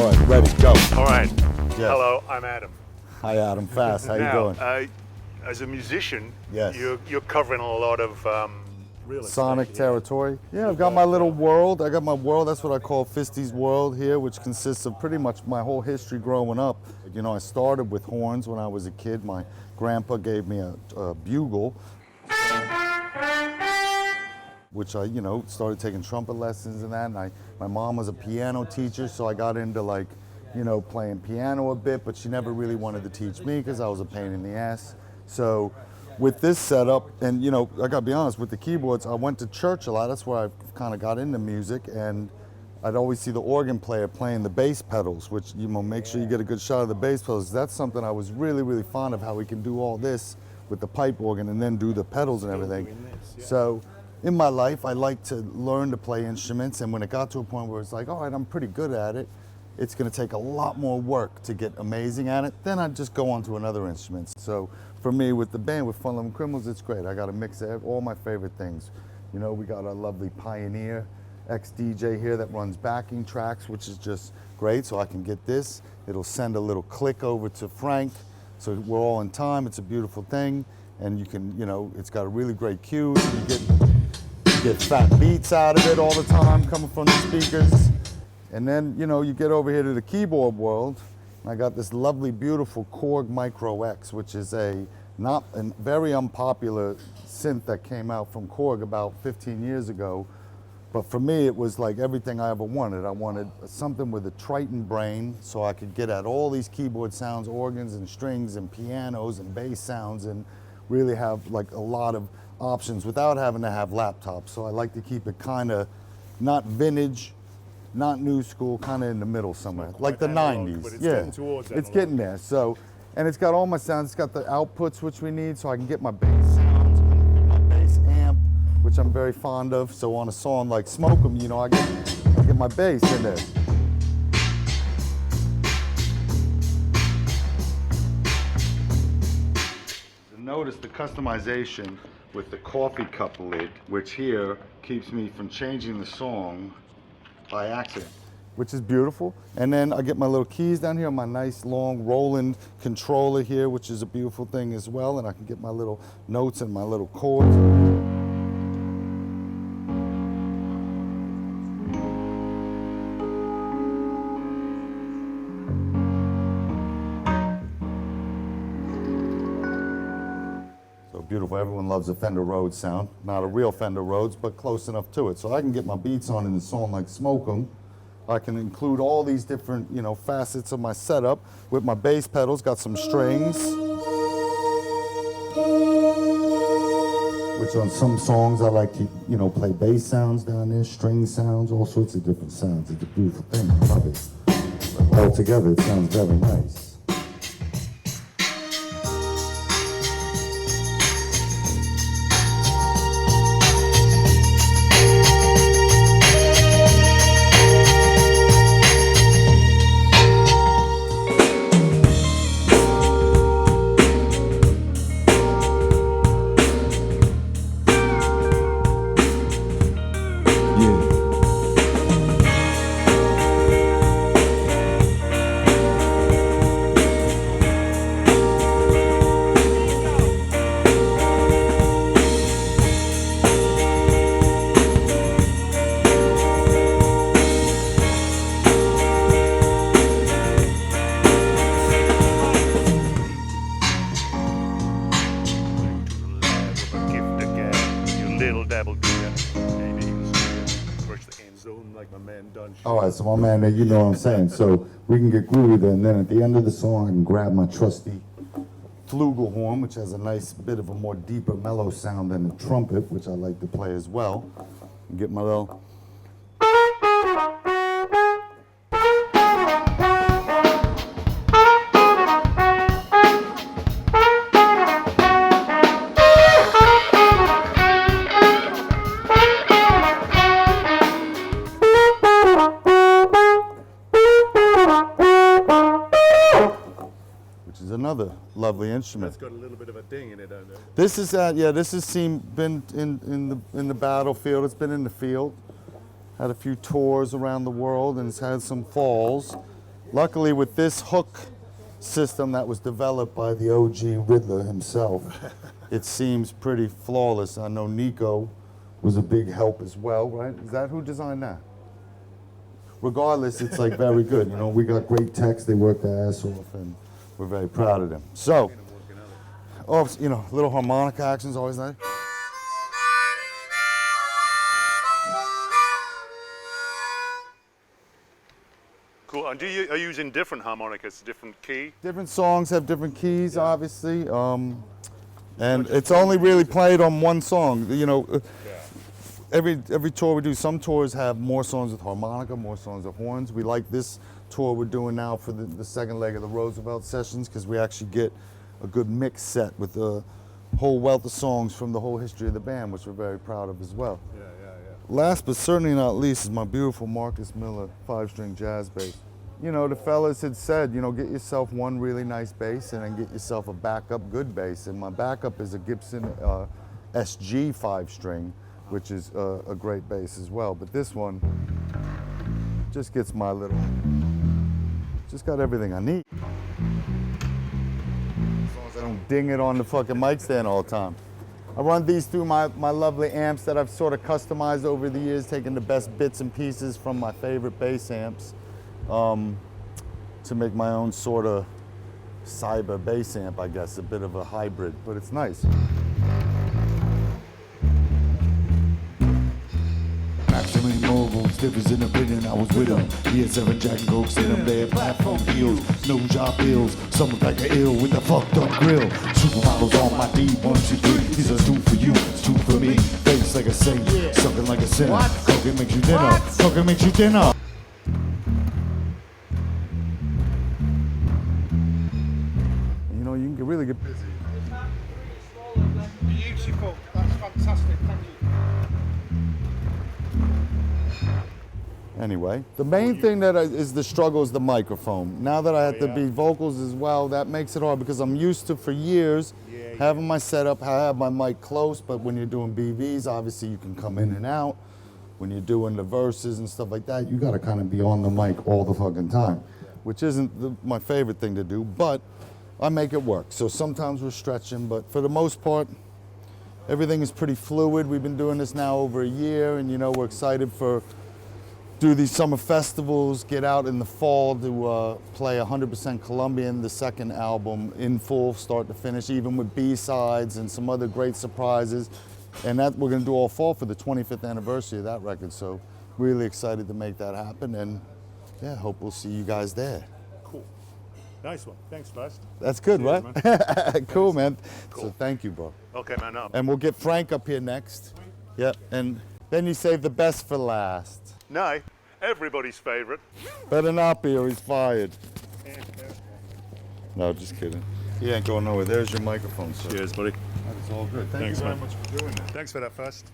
All right, ready, go. All right. Yeah. Hello, I'm Adam. Hi, Adam. Fast. How you doing? As a musician, Yes. you're covering a lot of real Sonic estate, territory. Yeah, I've got my little world. I got my world. That's what I call Fisty's world here, which consists of pretty much my whole history growing up. You know, I started with horns when I was a kid. My grandpa gave me a bugle, which I, you know, started taking trumpet lessons and that. And my mom was a piano teacher, so I got into like, you know, playing piano a bit, but she never really wanted to teach me because I was a pain in the ass. So with this setup, and you know, I gotta be honest, with the keyboards, I went to church a lot. That's where I kind of got into music, and I'd always see the organ player playing the bass pedals, which, you know, make sure you get a good shot of the bass pedals. That's something I was really, really fond of, how we can do all this with the pipe organ and then do the pedals and everything. So in my life, I like to learn to play instruments, and when it got to a point where it's like, all right, I'm pretty good at it, it's gonna take a lot more work to get amazing at it, then I'd just go on to another instrument. So for me, with the band, with Fun Lovin Criminals, it's great. I got a mix of all my favorite things. You know, we got our lovely Pioneer ex-DJ here that runs backing tracks, which is just great. So I can get this, it'll send a little click over to Frank, so we're all in time. It's a beautiful thing, and you can, you know, it's got a really great cue. So you get fat beats out of it all the time coming from the speakers. And then, you know, you get over here to the keyboard world. I got this lovely, beautiful Korg Micro X, which is a very unpopular synth that came out from Korg about 15 years ago. But for me, it was like everything I ever wanted. I wanted something with a Triton brain so I could get at all these keyboard sounds, organs and strings and pianos and bass sounds, and really have like a lot of options without having to have laptops. So I like to keep it kind of not vintage, not new school, kind of in the middle somewhere, like the analog, 90s. but it's yeah, getting towards it's analog. getting there. So, and it's got all my sounds. It's got the outputs which we need, so I can get my bass sounds, my bass amp, which I'm very fond of. So on a song like "Smoke 'Em," you know, I get my bass in there. Notice the customization with the coffee cup lid, which here keeps me from changing the song by accident, which is beautiful. And then I get my little keys down here, my nice long Roland controller here, which is a beautiful thing as well. And I can get my little notes and my little chords. So beautiful. Everyone loves a Fender Rhodes sound. Not a real Fender Rhodes, but close enough to it. So I can get my beats on in a song like "Smoke 'Em." I can include all these different, you know, facets of my setup with my bass pedals. Got some strings, which on some songs I like to, you know, play bass sounds down there, string sounds, all sorts of different sounds. It's a beautiful thing. I love it. But all together, it sounds very nice. All right, so my man, you know what I'm saying. So we can get groovy there, and then at the end of the song, I can grab my trusty flugelhorn, which has a nice bit of a more deeper, mellow sound than the trumpet, which I like to play as well. And get my little. Another lovely instrument. That's got a little bit of a ding in it, don't it? This is this has been in the battlefield. It's been in the field. Had a few tours around the world, and it's had some falls. Luckily, with this hook system that was developed by the OG Riddler himself, it seems pretty flawless. I know Nico was a big help as well, right? Is that who designed that? Regardless, it's like very good. You know, we got great techs, they work their ass off, and we're very proud of them. So, oh, you know, little harmonica action's always nice. Cool. And are you using different harmonicas, different key? Different songs have different keys, obviously, and it's only really played on one song. You know, every tour we do, some tours have more songs with harmonica, more songs with horns. We like this tour we're doing now for the second leg of the Roosevelt sessions because we actually get a good mix set with a whole wealth of songs from the whole history of the band, which we're very proud of as well. Last but certainly not least is my beautiful Marcus Miller 5-string jazz bass. You know, the fellas had said, you know, get yourself one really nice bass and then get yourself a backup good bass. And my backup is a Gibson SG 5-string, which is a great bass as well. But this one just gets my little, just got everything I need. As long as I don't ding it on the fucking mic stand all the time. I run these through my lovely amps that I've sort of customized over the years, taking the best bits and pieces from my favorite bass amps to make my own sort of cyber bass amp, I guess, a bit of a hybrid, but it's nice. Maximum mobiles, difference in opinion, I was with them. He had 7 Jack and Cokes in them, they had platform deals, no job bills, some back of ill with a fucked up grill. Supermodels on my D123, these are 2 for you, it's 2 for me. Face like a saint, sucking like a sinner. Coke makes you dinner, coke makes you dinner. You know, you can really get busy. Beautiful, that's fantastic, thank you. Anyway, the main thing that is the struggle is the microphone. Now that I have to be vocals as well, that makes it hard because I'm used to, for years, having my setup, I have my mic close, but when you're doing BVs, obviously you can come in and out. When you're doing the verses and stuff like that, you gotta kind of be on the mic all the fucking time, which isn't my favorite thing to do, but I make it work. So sometimes we're stretching, but for the most part, everything is pretty fluid. We've been doing this now over a year, and you know, we're excited for do these summer festivals, get out in the fall to play 100% Colombian, the second album, in full, start to finish, even with B-sides and some other great surprises. And that we're gonna do all fall for the 25th anniversary of that record. So really excited to make that happen, and yeah, hope we'll see you guys there. Cool. Nice one. Thanks, FAST. That's good, Cheers, right? Cool, man. Cool. So thank you, bro. Okay, man. And we'll get Frank up here next. Yep, and then you save the best for last. No, everybody's favorite. Better not be or he's fired. No, just kidding. He ain't going nowhere. There's your microphone, sir. Cheers, buddy. That is all good. Thank Thanks, you very man. much for doing that. Thanks for that, FAST.